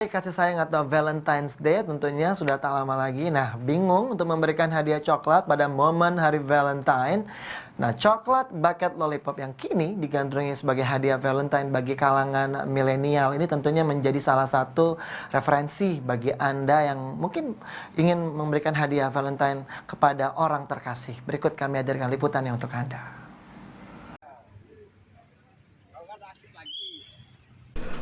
Kasih sayang atau Valentine's Day tentunya sudah tak lama lagi. Nah, bingung untuk memberikan hadiah coklat pada momen hari Valentine. Nah, coklat bucket lollipop yang kini digandrungi sebagai hadiah Valentine bagi kalangan milenial ini tentunya menjadi salah satu referensi bagi Anda yang mungkin ingin memberikan hadiah Valentine kepada orang terkasih. Berikut kami hadirkan liputannya untuk Anda.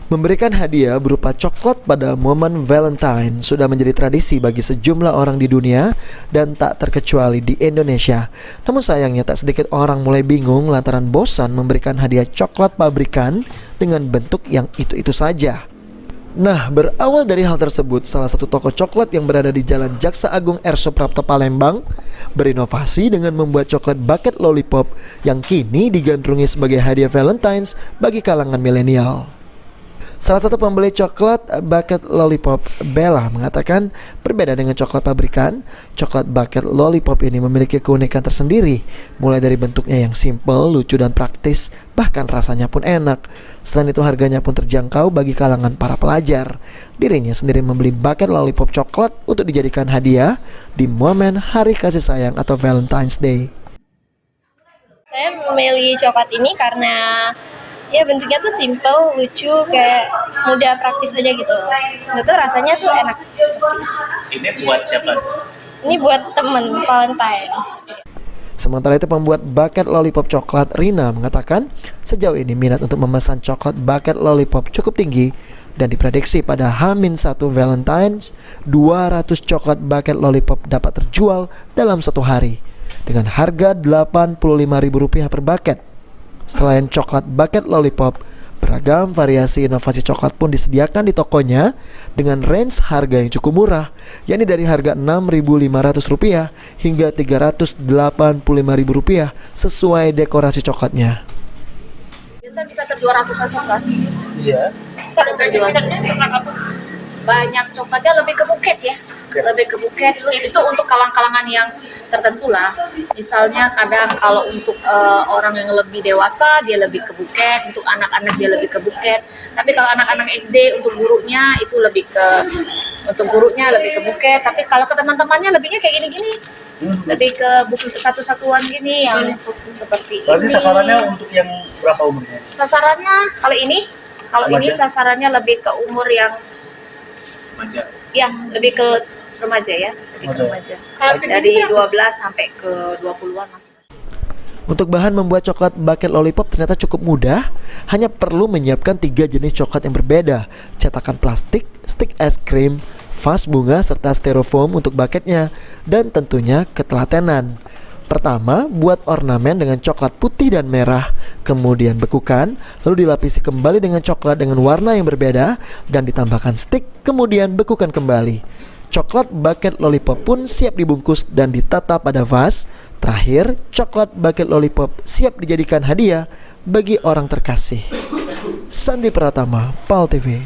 Memberikan hadiah berupa coklat pada momen Valentine sudah menjadi tradisi bagi sejumlah orang di dunia dan tak terkecuali di Indonesia. Namun sayangnya tak sedikit orang mulai bingung lantaran bosan memberikan hadiah coklat pabrikan dengan bentuk yang itu-itu saja. Nah, berawal dari hal tersebut, salah satu toko coklat yang berada di Jalan Jaksa Agung R. Suprapto Palembang berinovasi dengan membuat coklat bucket lollipop yang kini digandrungi sebagai hadiah Valentine's bagi kalangan milenial. Salah satu pembeli coklat bucket lollipop, Bella, mengatakan berbeda dengan coklat pabrikan, coklat bucket lollipop ini memiliki keunikan tersendiri, mulai dari bentuknya yang simple, lucu dan praktis, bahkan rasanya pun enak. Selain itu harganya pun terjangkau bagi kalangan para pelajar. Dirinya sendiri membeli bucket lollipop coklat untuk dijadikan hadiah di momen hari kasih sayang atau Valentine's Day. Saya memilih coklat ini karena ya bentuknya tuh simple, lucu, kayak mudah, praktis aja gitu. Itu rasanya tuh enak pasti. Ini buat siapa? Ini buat temen Valentine. Sementara itu pembuat bucket lollipop coklat, Rina, mengatakan sejauh ini minat untuk memesan coklat bucket lollipop cukup tinggi dan diprediksi pada H-1 Valentine's 200 coklat bucket lollipop dapat terjual dalam satu hari dengan harga Rp85.000 per bucket. Selain coklat bucket lollipop, beragam variasi inovasi coklat pun disediakan di tokonya dengan range harga yang cukup murah, yakni dari harga Rp6.500 hingga Rp385.000 sesuai dekorasi coklatnya. Biasa bisa terjual ratusan coklat. Iya. Terjual banyak coklatnya, lebih ke buket ya. Lebih ke buket, terus itu untuk kalangan-kalangan yang tertentu lah. Misalnya kadang kalau untuk orang yang lebih dewasa dia lebih ke buket, untuk anak-anak dia lebih ke buket. Tapi kalau anak-anak SD untuk gurunya itu lebih ke buket. Tapi kalau ke teman-temannya lebihnya kayak gini-gini. Lebih ke buku satu-satuan gini yang seperti Berarti ini. sasarannya untuk yang berapa umurnya? Sasarannya kalau ini sasarannya lebih ke umur yang Remaja. ya lebih ke remaja ya, lebih ke remaja. Dari 12 sampai ke 20-an masih. Untuk bahan membuat coklat bucket lollipop ternyata cukup mudah, hanya perlu menyiapkan 3 jenis coklat yang berbeda, cetakan plastik, stik es krim, vas bunga serta styrofoam untuk bucketnya, dan tentunya ketelatenan. Pertama, buat ornamen dengan coklat putih dan merah, kemudian bekukan, lalu dilapisi kembali dengan coklat dengan warna yang berbeda, dan ditambahkan stik, kemudian bekukan kembali. Coklat bucket lollipop pun siap dibungkus dan ditata pada vas. Terakhir, coklat bucket lollipop siap dijadikan hadiah bagi orang terkasih. Sandi Pratama, PAL TV.